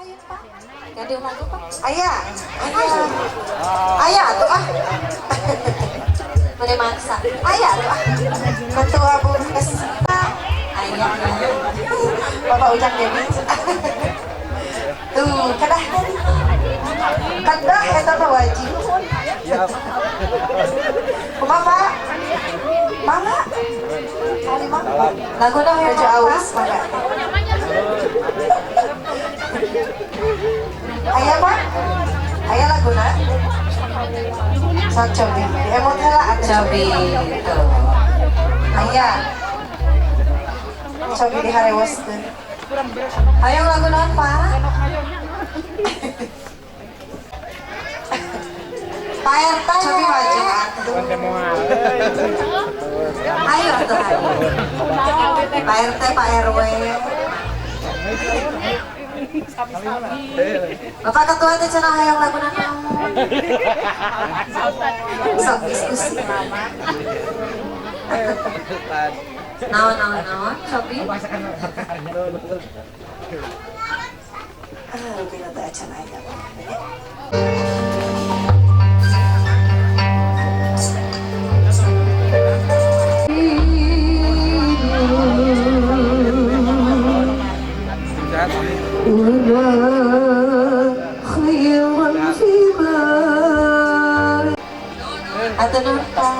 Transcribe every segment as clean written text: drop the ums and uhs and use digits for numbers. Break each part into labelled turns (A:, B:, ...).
A: ayo Pak. Ganti lagu Pak.
B: Ayah, ayah tuh ah.
A: Boleh maksa.
B: Ayah tuh ah. Ketua Bumdes.
A: Ayah.
B: Bapak Ujang Dewi. Tuh, kadah. Kadah eta mah wajib. Kumaha Pak? Mama. Hari mah.
A: Lagu dah ya
B: Baju aus mangga. Ayah Pak. Ayah laguna. Sok cobi. Emot heula atuh.
A: Cobi.
B: Ayah. Cobi diharewaskeun.
A: Hayang lagu naon Pak? Pak RT.
B: Cobi maju atuh.
A: Ayo tuh. Pak RT, Pak RW. Bapak ketua teh cenah hayang lagu naon? Sok diskusi. Naon, Cobi.
B: Bila teh acan aya.
A: Atau nonton.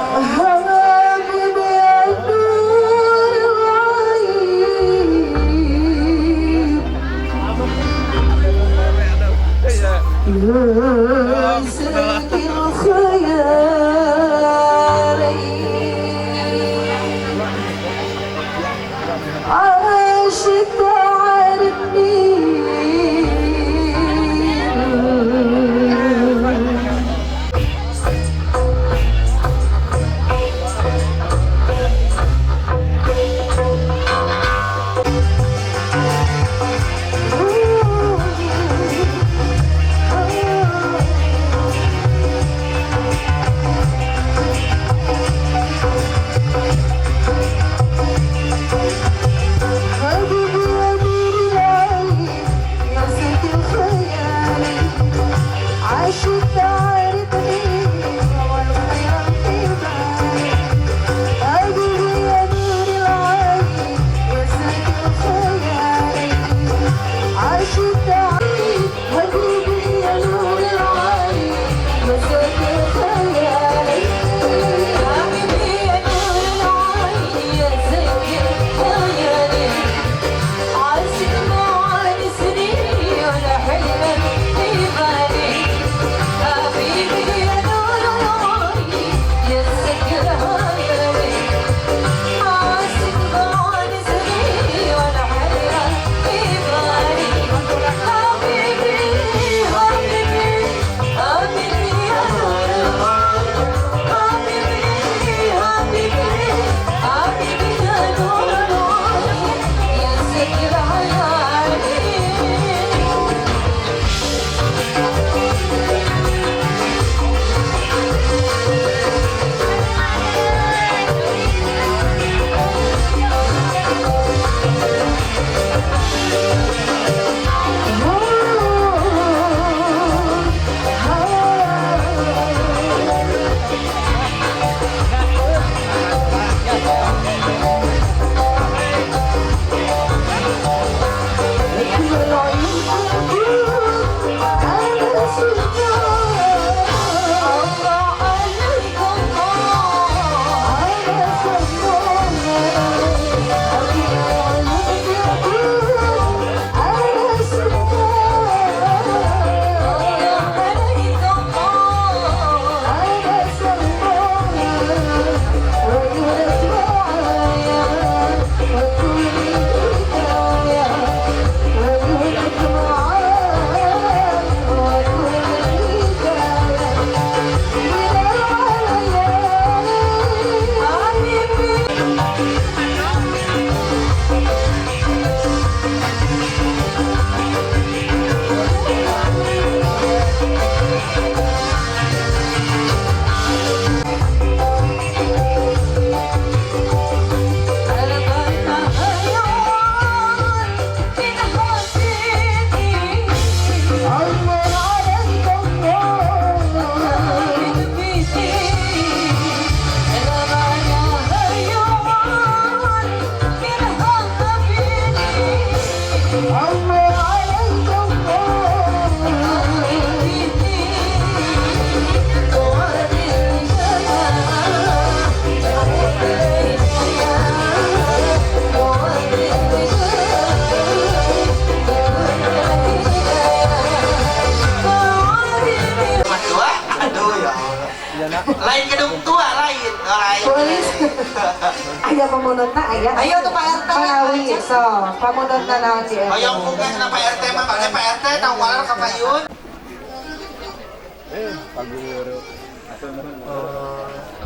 B: Aya pamundutna aya.
A: Ayo tuh Pak RT.
B: Panawi so, pamundutna naon sih?
C: Ayo tugas na Pak RT mah balik Pak RT tang walar ka payun.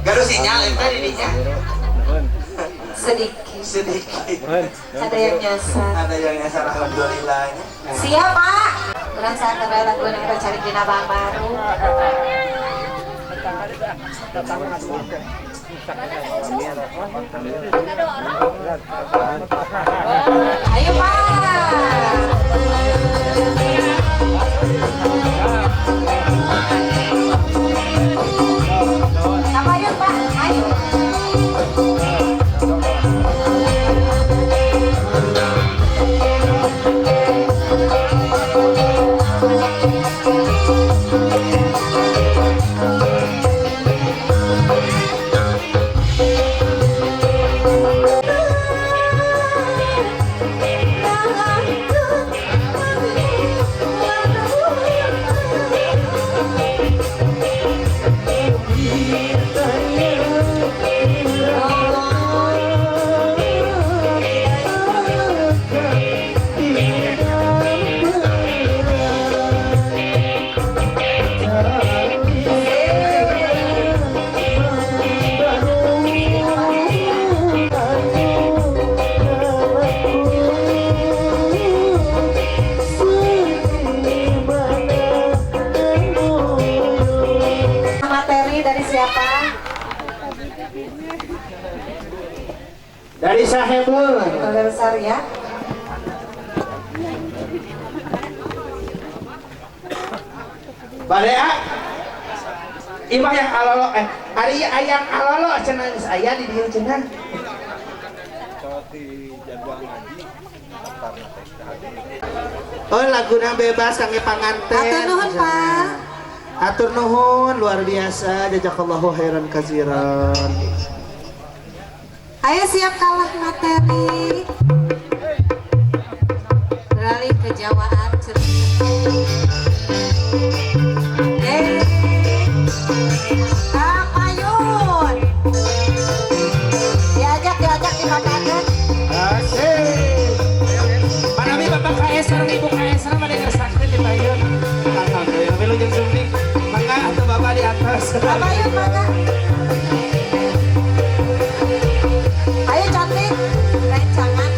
C: Garu sinyal eta di dinya.
B: Sedikit.
C: Sedikit.
B: Ada yang nyasar.
C: Ada yang nyasar alhamdulillahnya.
B: Siap Pak. Urang sateureun lagu kita cari dina bang baru. Ayo Pak. Apa yuk Pak? Ayo. Materi dari siapa?
C: Dari Sahebul.
B: Keluarga besar ya.
C: Balea. Imah yang alolo ari ayang alolo cenah aya di dieu cenah. Oh laguna bebas kami panganten.
B: Atur nuhun Pak.
C: Atur nuhun luar biasa jazakallahu khairan katsiran.
B: Ayo siap kalah materi. Beralih ke Jawaan Payun. Diajak dimakankan.
C: Asik. Manami Bapak KS sareng Ibu KS sareng pada ngersakkeun di payun. Alhamdulillah melu jeung suntik. Mangga atuh Bapak di atas.
B: Payun mangga. Ayo cantik, rencangan.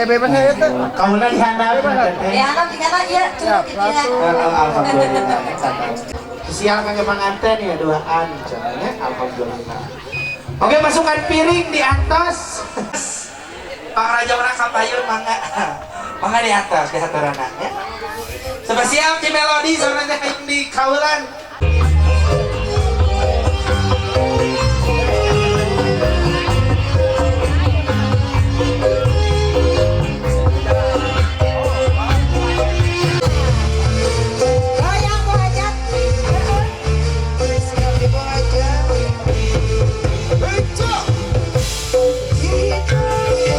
D: bebas saya itu.
C: Kaulah dihandap.
A: Ya, anak di kanan ya, cukup ya.
C: Alhamdulillah. Siang kagak manganten ya duaan, caranya alhamdulillah. Oke, masukkan piring di atas. Pak Raja orang kapayun mangga. Mangga di atas di hatarana ya. Coba siap di melodi soalnya kayak di kaulan.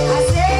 B: Asik.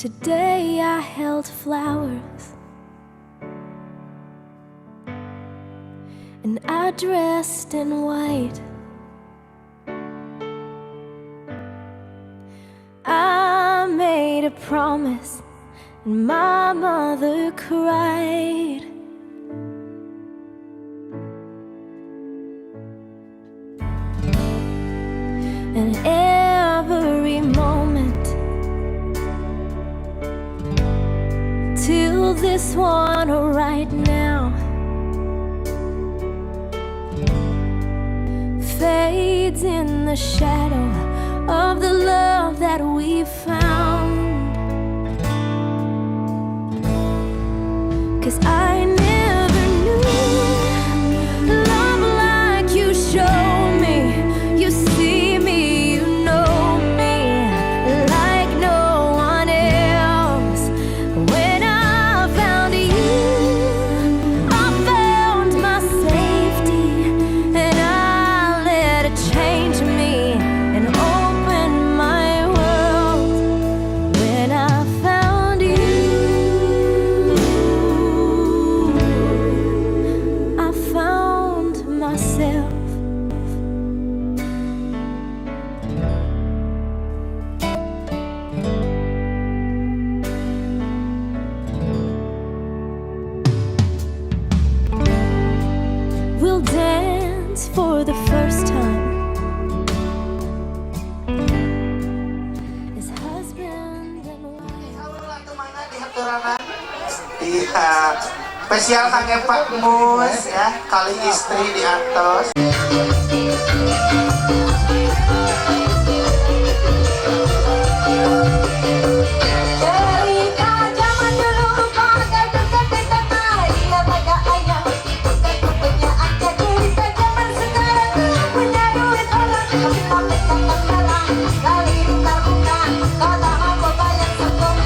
D: Today I held flowers and I dressed in white. I made a promise and my mother cried. And every moment till this one right now fades in the shadow of the love that we found. 'Cause I never knew love like you show me. You see me, you know me like no one else. When I found you, I found my safety, and I let it change me and open my world. When I found you, I found myself. We'll dance for the first time as husband and wife.
C: Salulah temangan di haturangan. Iya, spesial kangge Pak Mus ya, kali istri di Antos.
B: Cerita zaman dulu bagai dekat-dekat Maria pada ayam. Bukan punya aja cerita zaman sekarang. Punya duit orang tapi pakai kata sekarang. Kali bukan kata apa banyak sembung.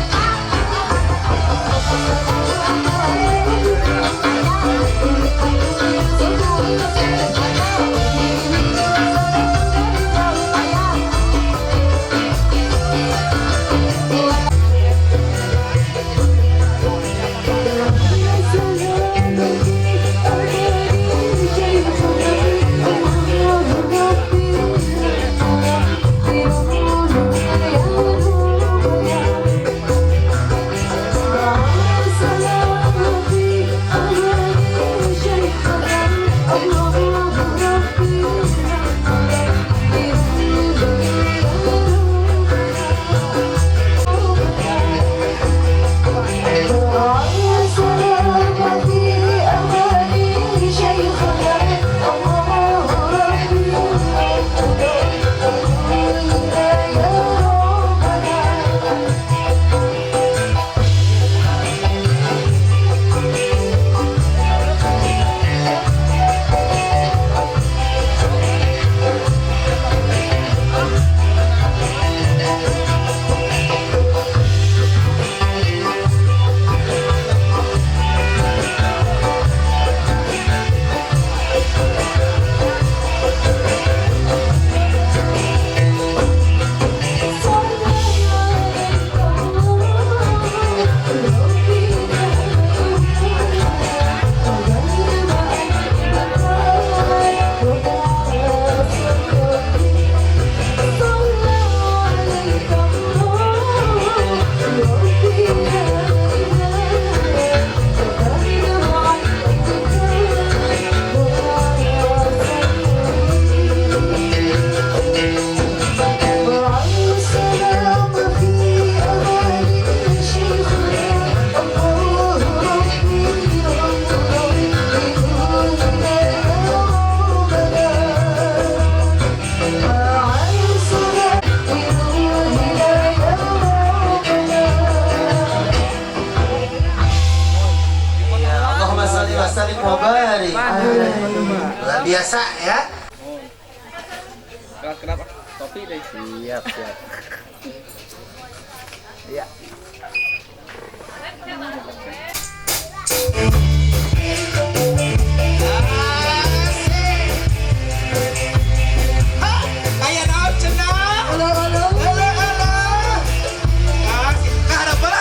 C: Luar biasa ya.
E: Kenapa? Kopi deh. Siap.
C: Iya. Aya naon cenah? Halo. Asik. Ka harapan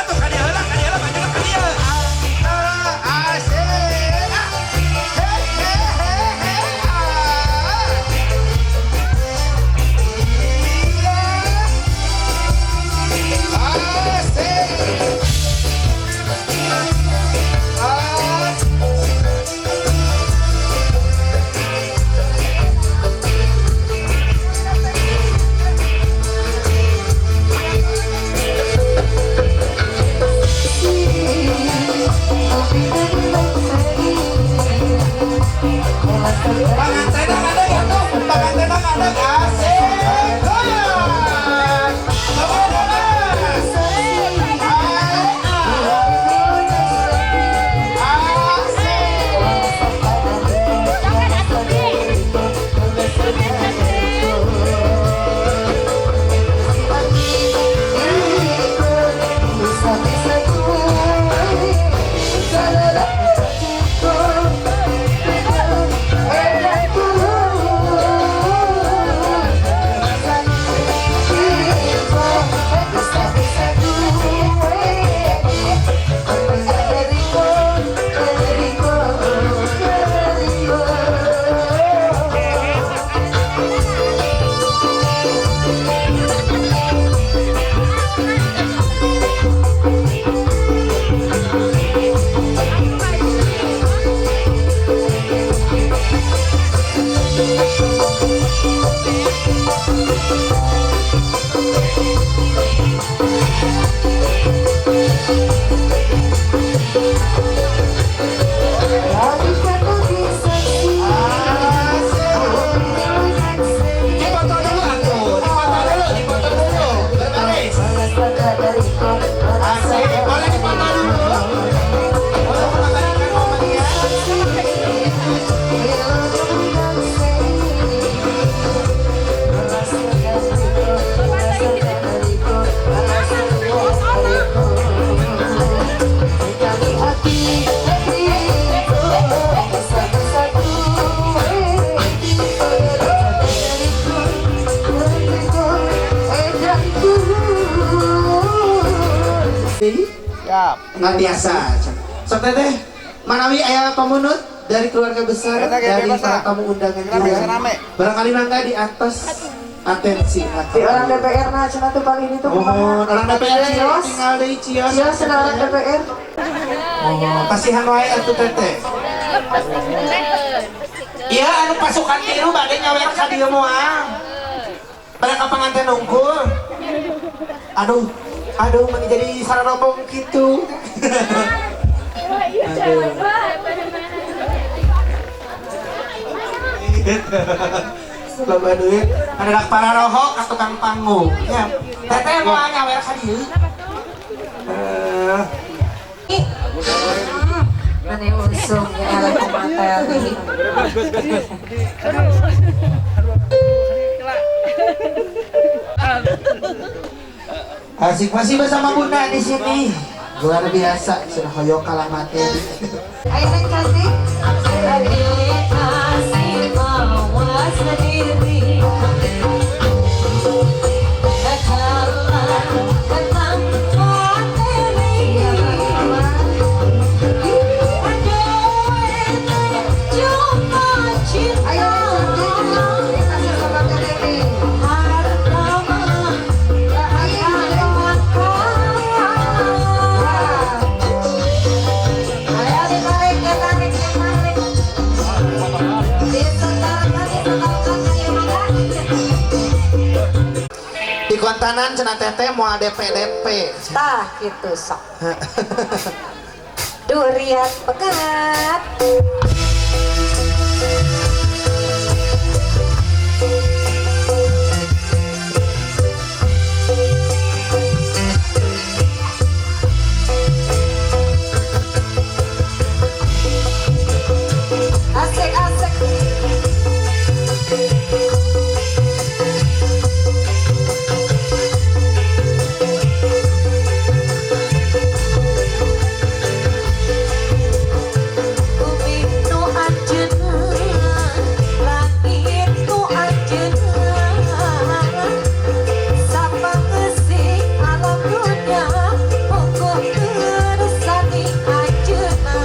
E: Siap.
C: Nggak biasa. Sok teteh, manawi aya pamunut dari keluarga besar,
E: Kita kayak
C: dari
E: bebas,
C: para
E: ah.
C: tamu undangan
E: Kita bisa
C: juga.
E: rame.
C: Barangkali mangga di atas atensi.
A: Di orang DPR nah cenah tuh kali ini tuh
C: Mohon orang DPR
A: Cios.
C: tinggal di Cios.
A: Cios cenah orang DPR.
C: Mohon kasihan wae atuh teteh. Iya, anu pasukan biru bade nyawer ka dieu moal. Pada ka panganten unggul. Aduh, meni jadi sararobong gitu. Loba duit, ada dak para rohok ka tukang panggung. Ya, teteh moal nyawer ka dieu.
A: Nani usung ya alat materi.
C: Asik masih bersama Bunda di sini. Luar biasa, sudah hoyong kalah materi.
A: Ayo neng cantik.
B: kasih mawas diri kekalan tentang materi aduh cuma cinta
A: Ayo cantik. Kasih sama Teri.
B: harta mah
A: Ayo
B: ditarik ya tarik ya tarik disetarkan ya maka
C: Di kontanan cenah teteh mau DP.
A: Tah gitu sok. Durian pekat.
B: asik asik bumi nu anjeunna langit nu anjeunna sapangeusih alam dunya hukum kersani anjeunna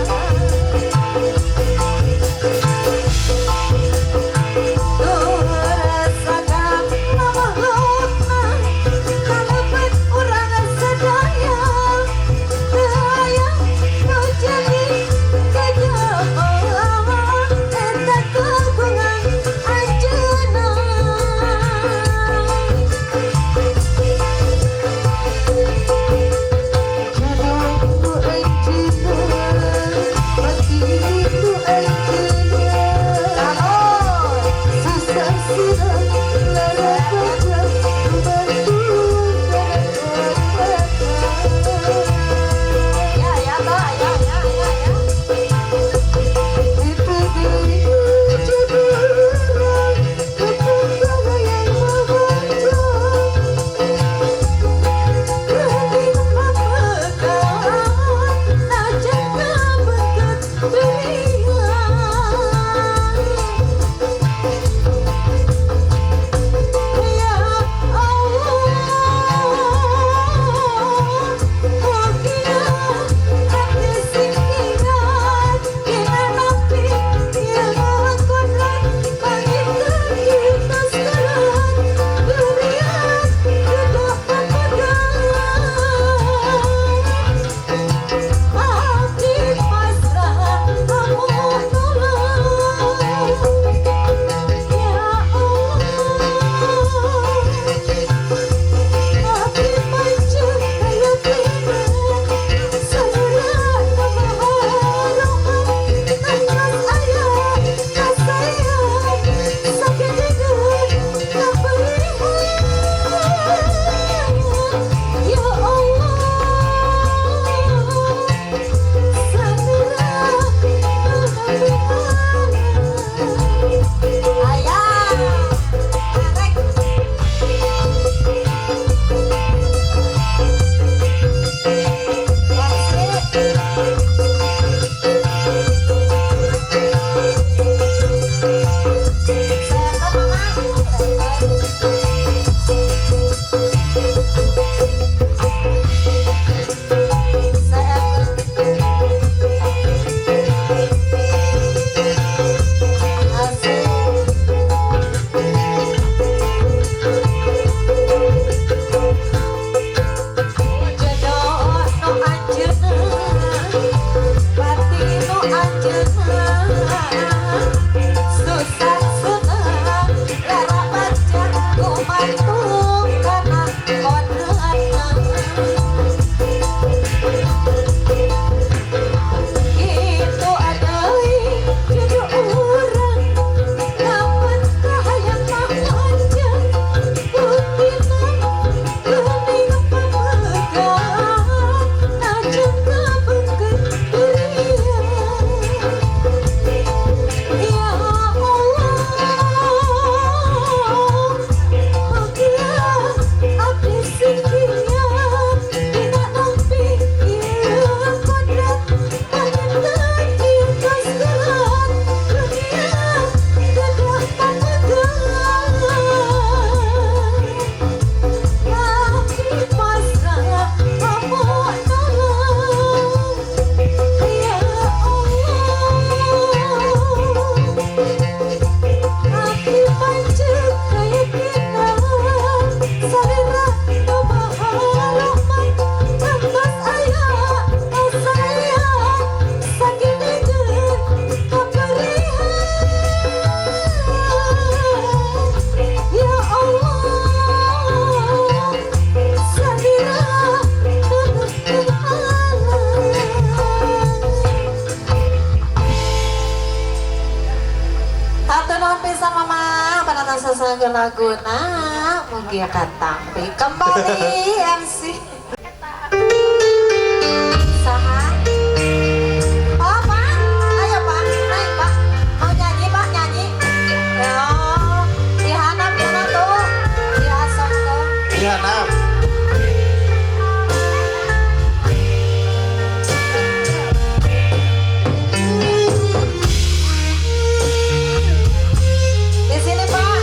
B: Atur nuhun pisan mama, panata sasageun laguna, mugi katampi kembali MC. Saha? Oh Pak, ayo Pak, naik Pak. Mau nyanyi Pak, nyanyi. Oh, dihanap tuh, diasongkeun.
C: Iya, nah.
B: Di sini Pak.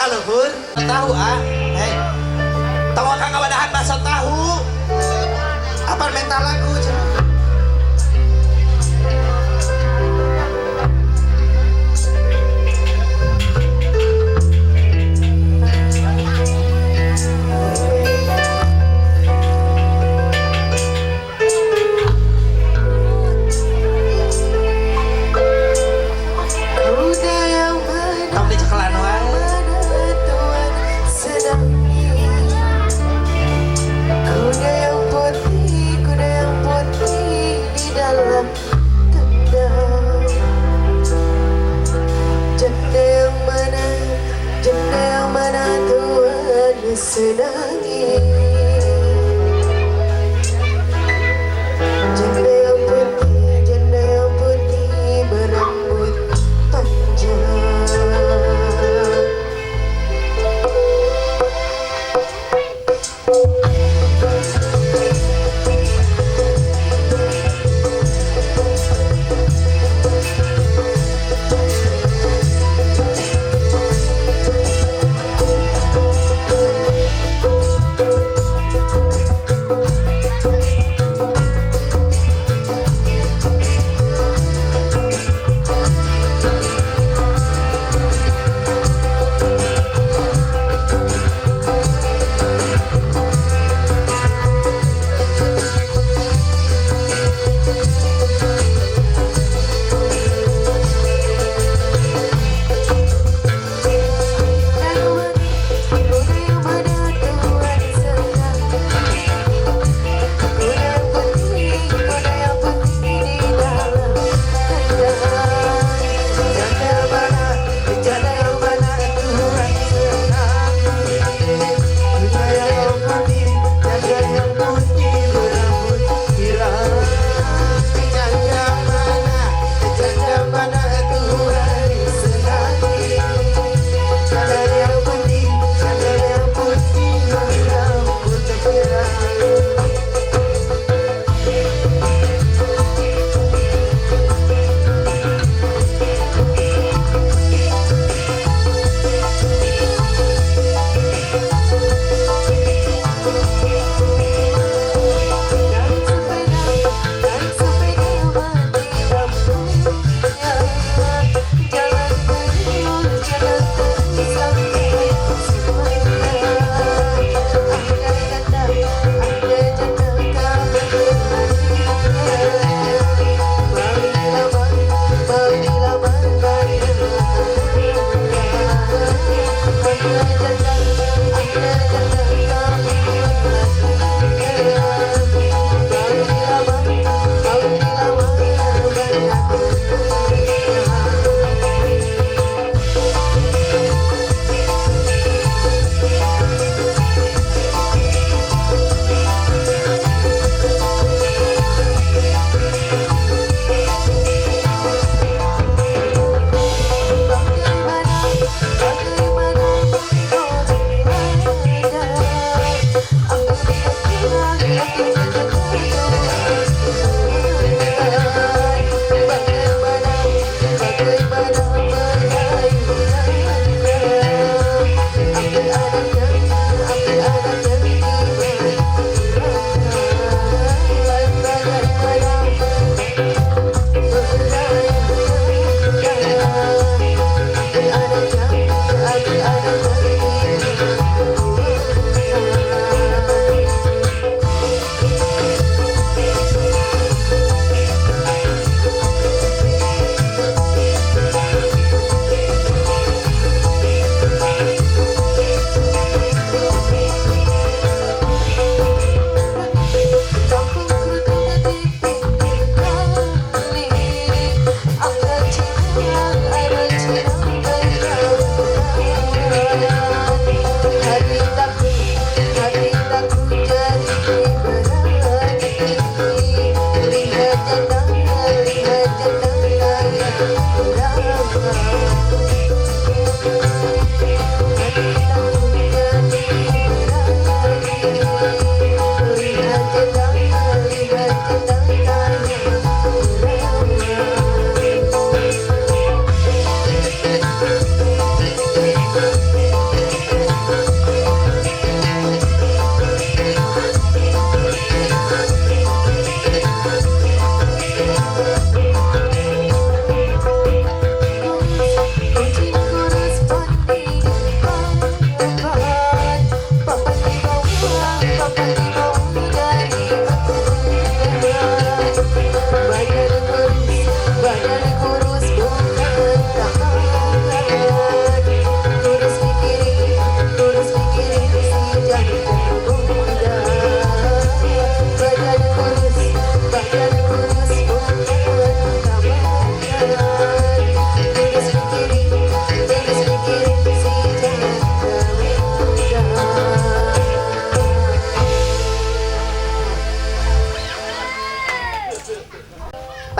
C: luhur tahu hei tahu kang ngawadahan bakso tahu apa mental lagu cenah. Kamu dicekelan wae.
B: Kuda yang putih di dalam kandang. Janda yang mana Tuhan senangi. Janda yang putih berambut panjang.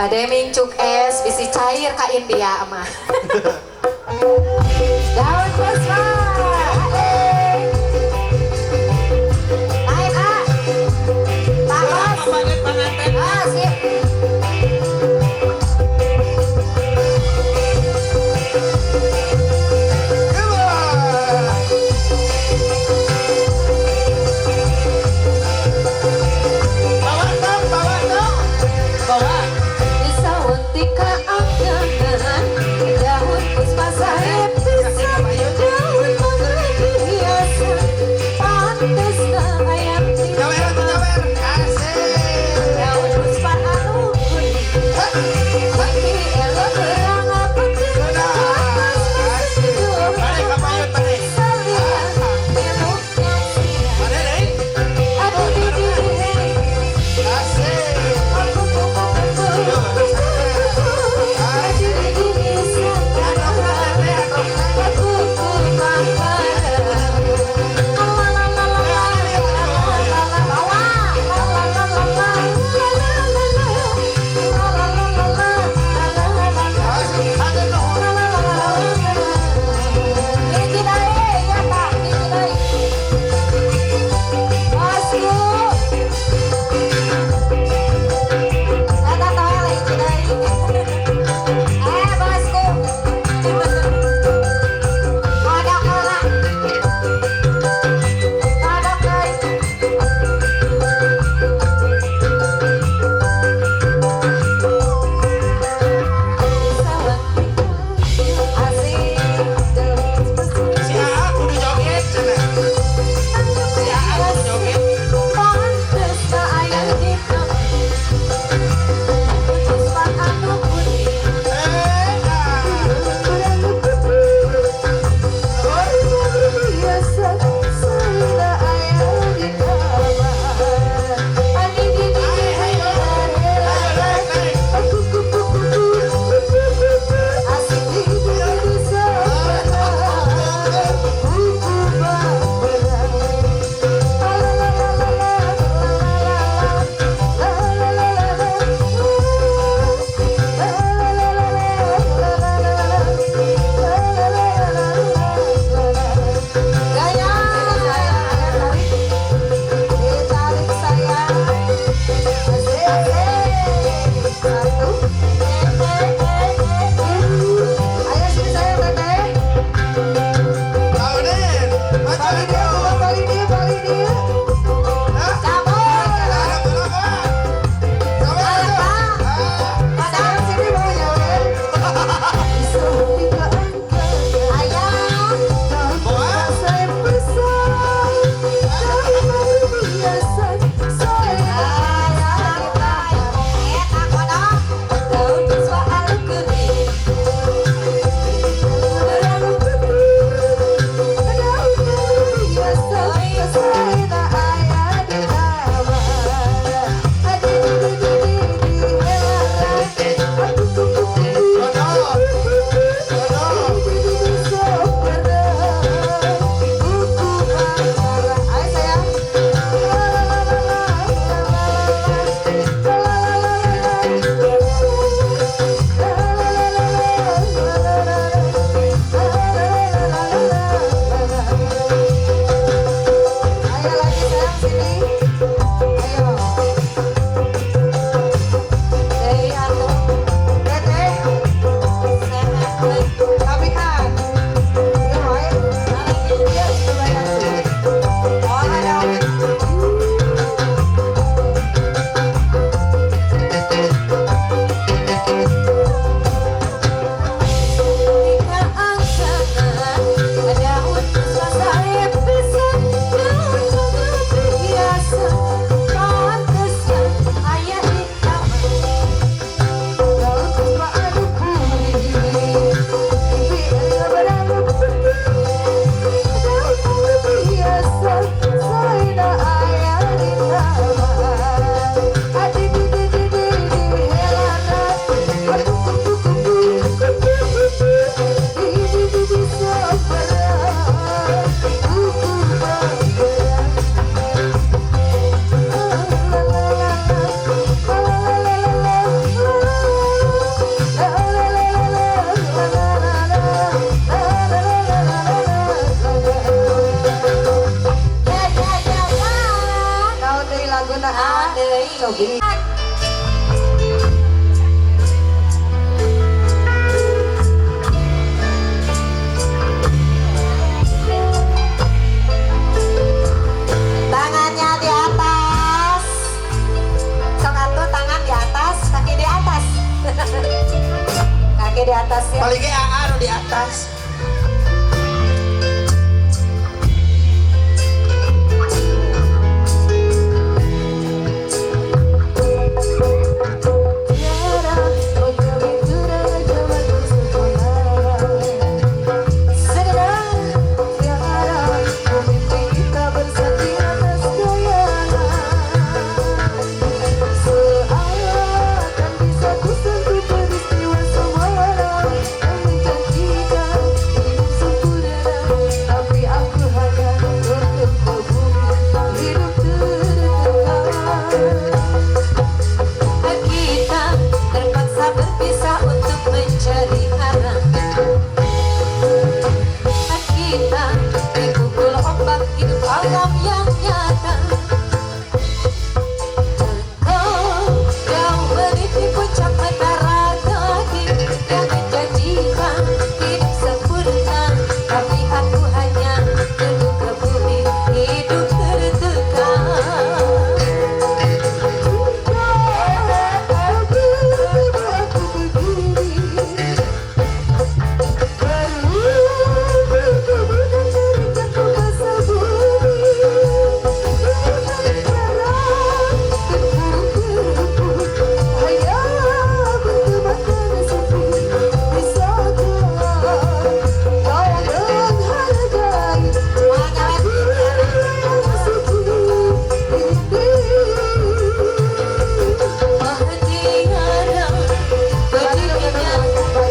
B: Kademing cuk es bisi cair ka India mah. Daun puspa. Naik ah. Takos.
C: Banget pengantin.
B: Ah, sip.
C: Bawa dong, bawa dong. Bawa.
B: Bisa wantika angkatan daun puspa.
C: di
B: Tangannya di atas. Sok atuh tangan di atas, kaki di atas. Kaki di atas ya.
C: paling ge AA nu di atas.
B: Kita terpaksa berpisah untuk mencari arah. Kita dipukul ombak hidup alam yang nyata. Engkau jauh meniti puncak menara kaki yang menjanjikan hidup sempurna, tapi aku hanya duduk ke bumi hidup tertekan.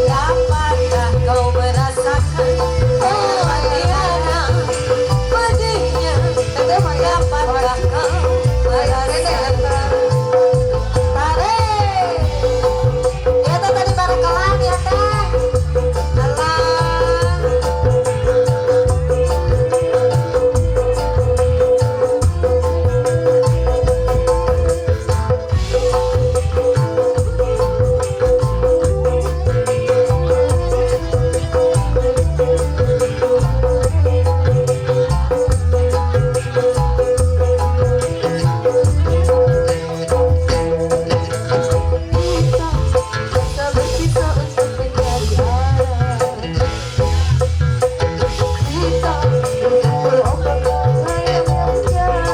B: Dapatkah kau merasakan? Oh Tiara, pedihnya. Dapatkah kau merasakan? Tarik. Ya teh tadi bareng kelan ya teh. Kelan. Kita berpisah untuk mencari arah. Kita berkumpul ombak yang nyata.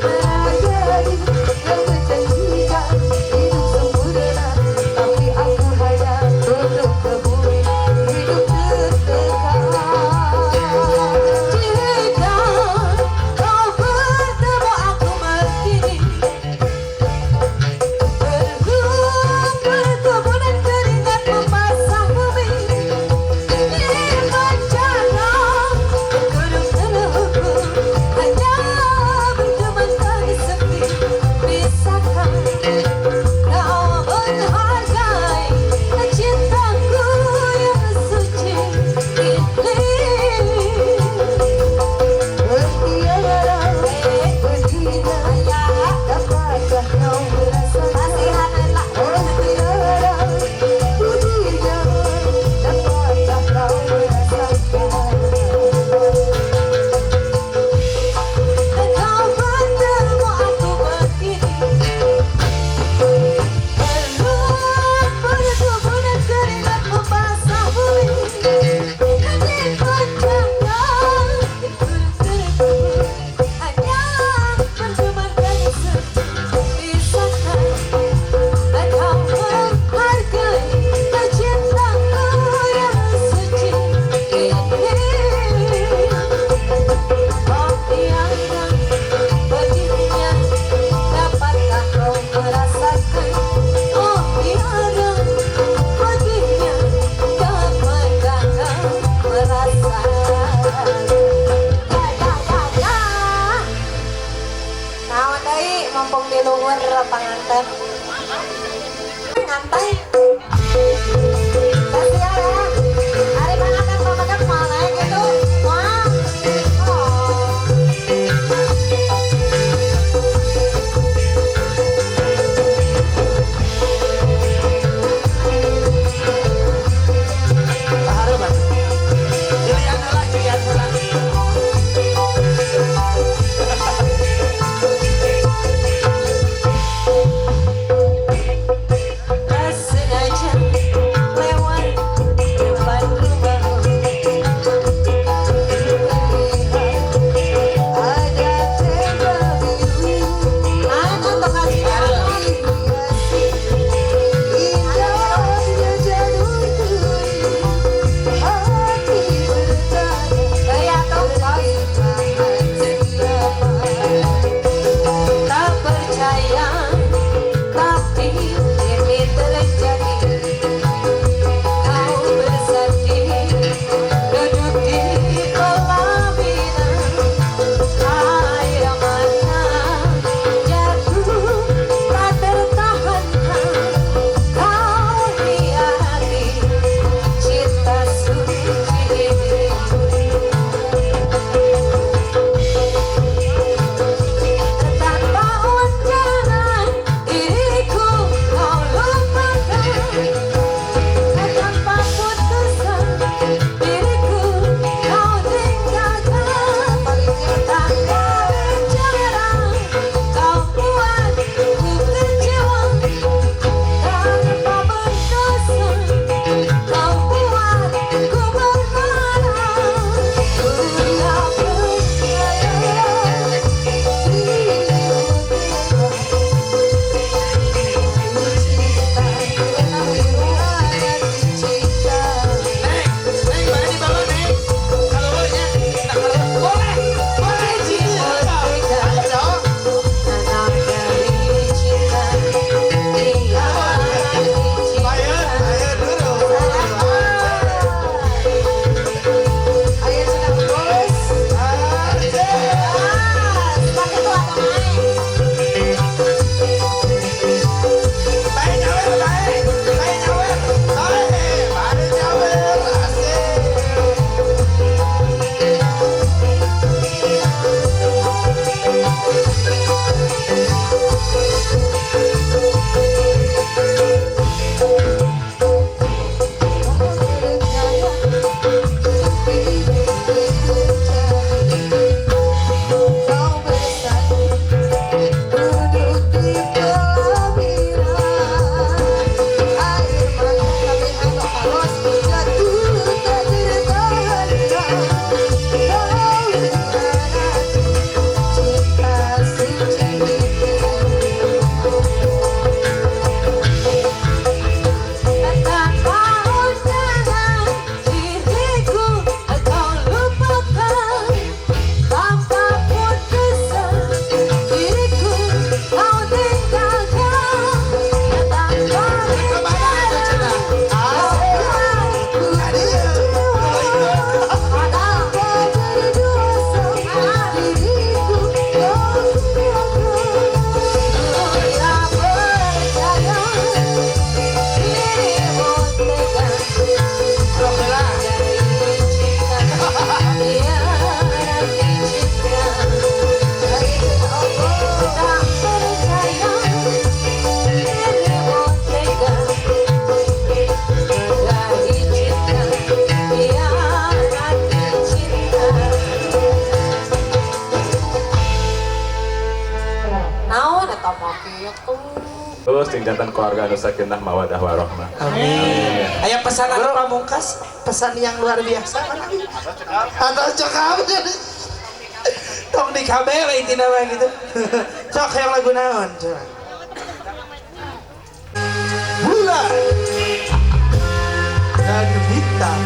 B: Terjadi yang menjanjikan hidup sempurna, tapi aku hanya duduk ke bumi hidup tertekan. Jika kau bertemu aku begini, bertemu dan keringat membasah bumi. Ini bencana gunung terhukum, hanya berteman tadi sepi. Bisakah kau menghargai cintaku yang suci ini? Tiara, pedihnya. Dapatkah kau merasakan? Tiara, pedihnya. Dapatkah kau merasakan? Kau bertemu aku begini, bertemu dan keringat membasah bumi. Ini bencana di gunung terkubur, hanya berteman tadi sepi. Bisakah kau menghargai cintaku yang suci ini? Oh Tiara, pedihnya. Dapatkah kau merasakan? Oh Tiara, pedihnya. Dapatkah kau merasakan? Ya. Naon deui mumpung di luhur panganten. Ngantai. Kasihan ya. Hari panganten pamakan malek gitu. Wah. Oh.
F: jeung jantan keluarga anu sakinah mawadah warahmah.
C: Amin. Aya pesan anu pamungkas, pesan yang luar biasa mana? Atau cokap. Tong di kabel intina mah gitu. Sok yang lagu naon coba. Bulan dan bintang.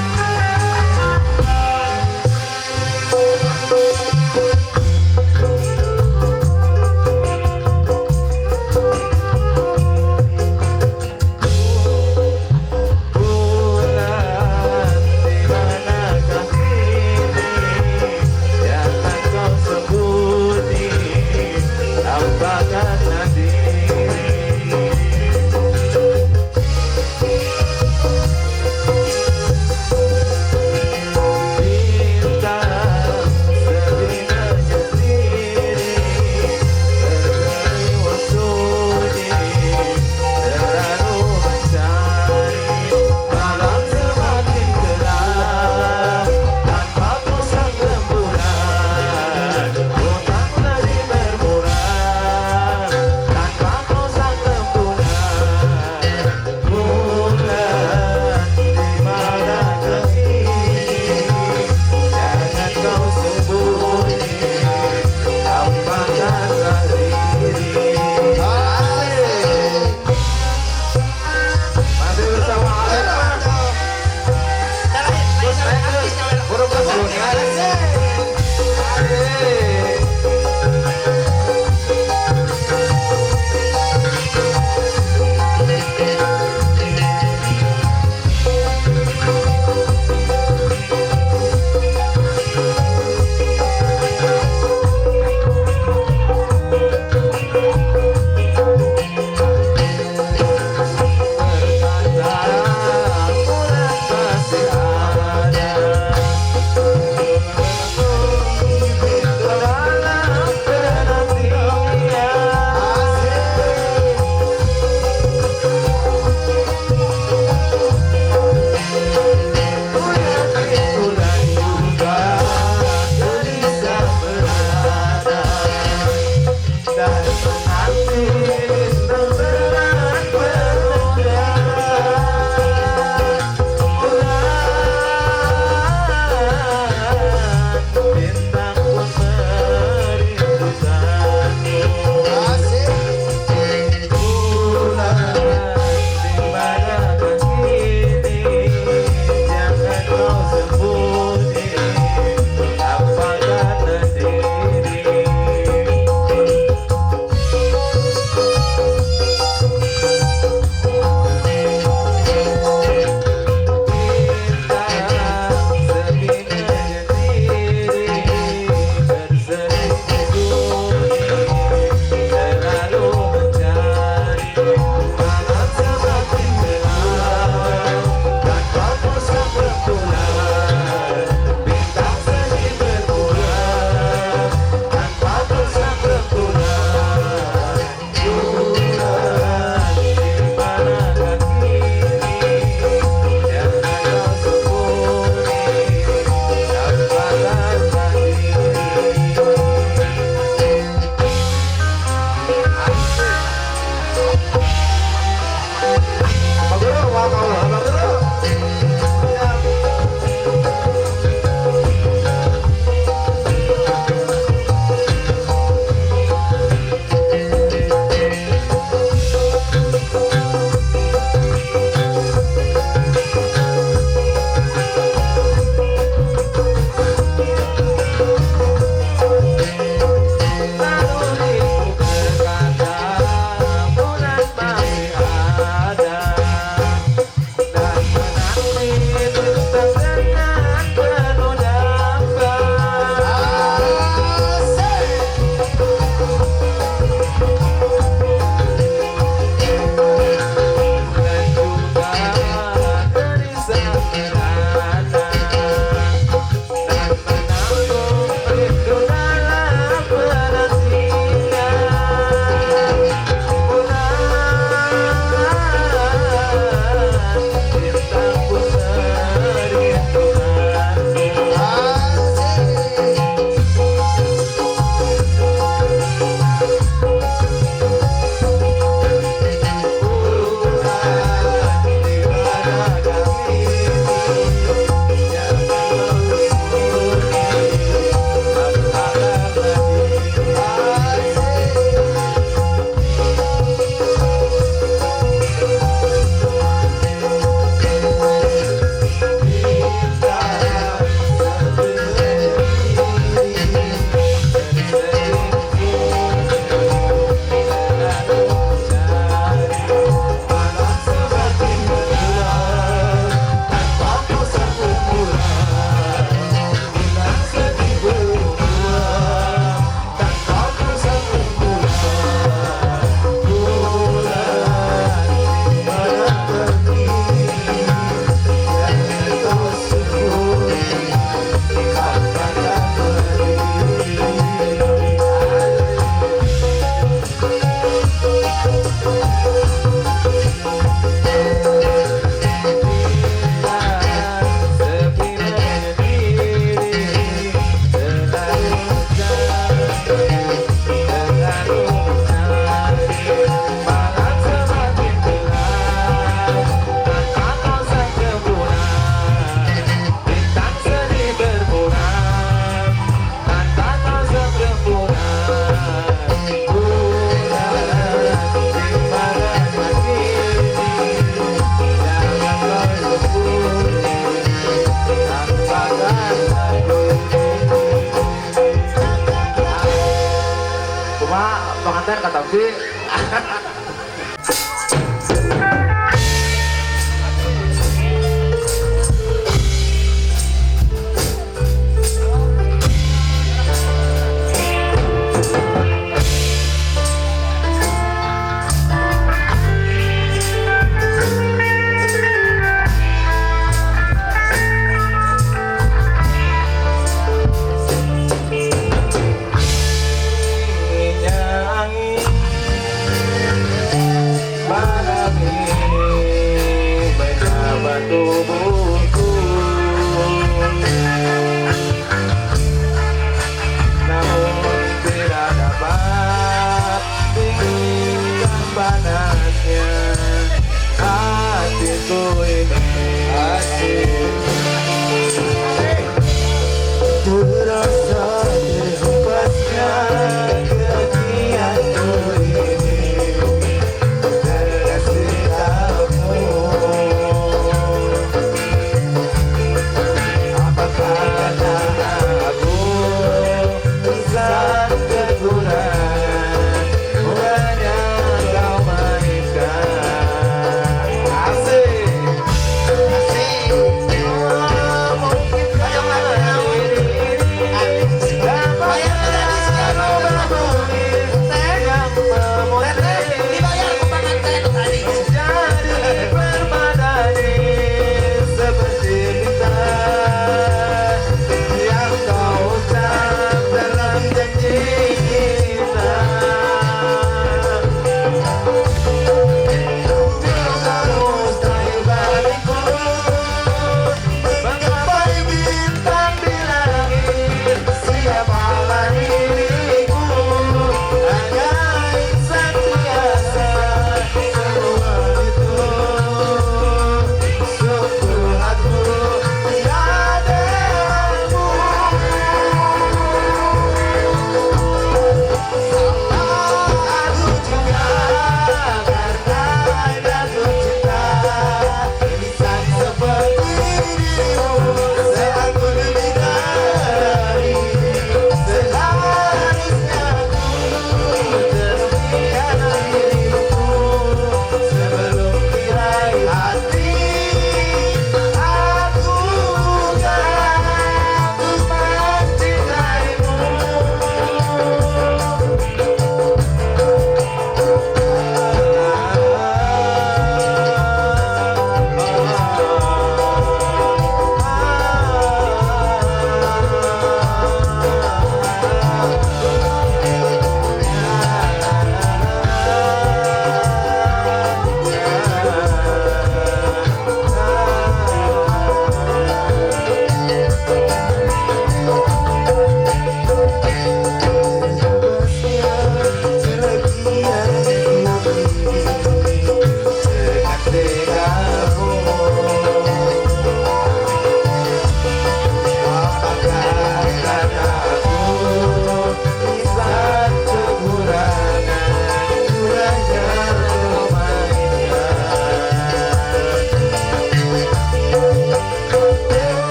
E: teh kata Fi.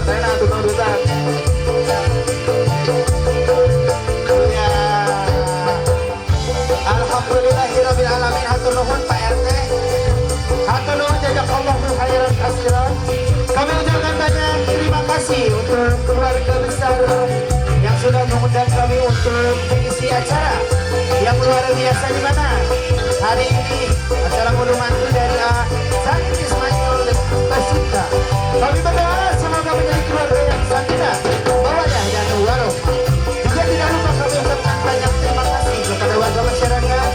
C: Rena tuh nurutan. Ya. Alhamdulillahirabbil alamin. Hatur nuhun Pak RT. Hatur nuhun jazakallahu khairan katsiran. Kami ucapkan banyak terima kasih untuk keluarga besar yang sudah mengundang kami untuk mengisi acara yang luar biasa di mana hari ini acara ngunduh mantu dari Sanin Ismail dan Basita. Kami berdoa semoga menjadi keluarga yang sakinah, mawaddah dan warohmah. Juga tidak lupa kami ucapkan banyak terima kasih kepada warga masyarakat,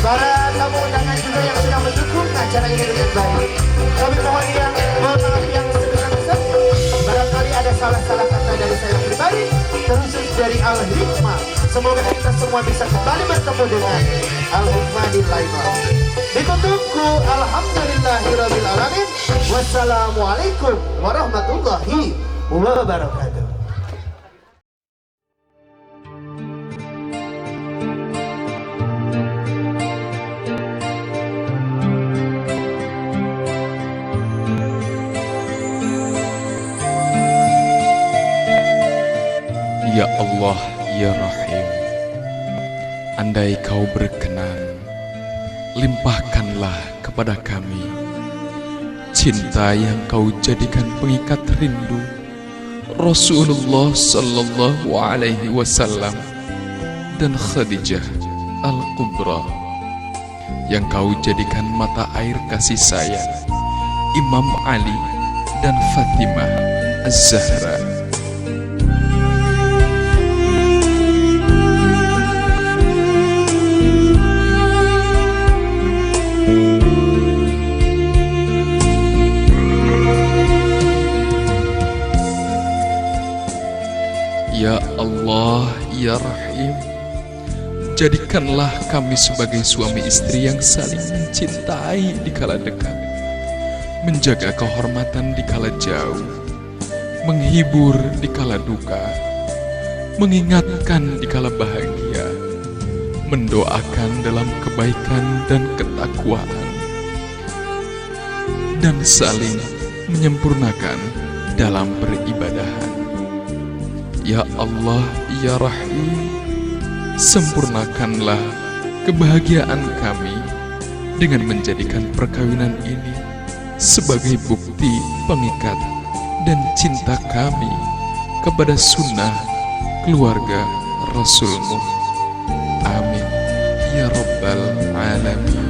C: para tamu undangan juga yang sudah mendukung acara ini dengan baik. Kami mohon maaf yang sebesar-besarnya. Barangkali ada salah-salah kata dari saya pribadi, terkhusus dari Al-Hikmah. Semoga kita semua bisa kembali bertemu dengan Al-Hikmah di lain waktu. Ditutupku alhamdulillahirabbil alamin. Wassalamualaikum warahmatullahi wabarakatuh.
G: Ya Allah, Ya Rahim, andai Kau berkenan, limpahkanlah kepada kami cinta yang Kau jadikan pengikat rindu Rasulullah Sallallahu Alaihi Wasallam dan Khadijah Al-Kubra, yang Kau jadikan mata air kasih sayang Imam Ali dan Fatimah Az-Zahra. Ya Allah, Ya Rahim, jadikanlah kami sebagai suami istri yang saling mencintai di kala dekat, menjaga kehormatan di kala jauh, menghibur di kala duka, mengingatkan di kala bahagia, mendoakan dalam kebaikan dan ketakwaan, dan saling menyempurnakan dalam peribadahan. Ya Allah, Ya Rahim, sempurnakanlah kebahagiaan kami dengan menjadikan perkawinan ini sebagai bukti pengikat dan cinta kami kepada sunnah keluarga Rasul-Mu. Amin ya Rabbal Alamin.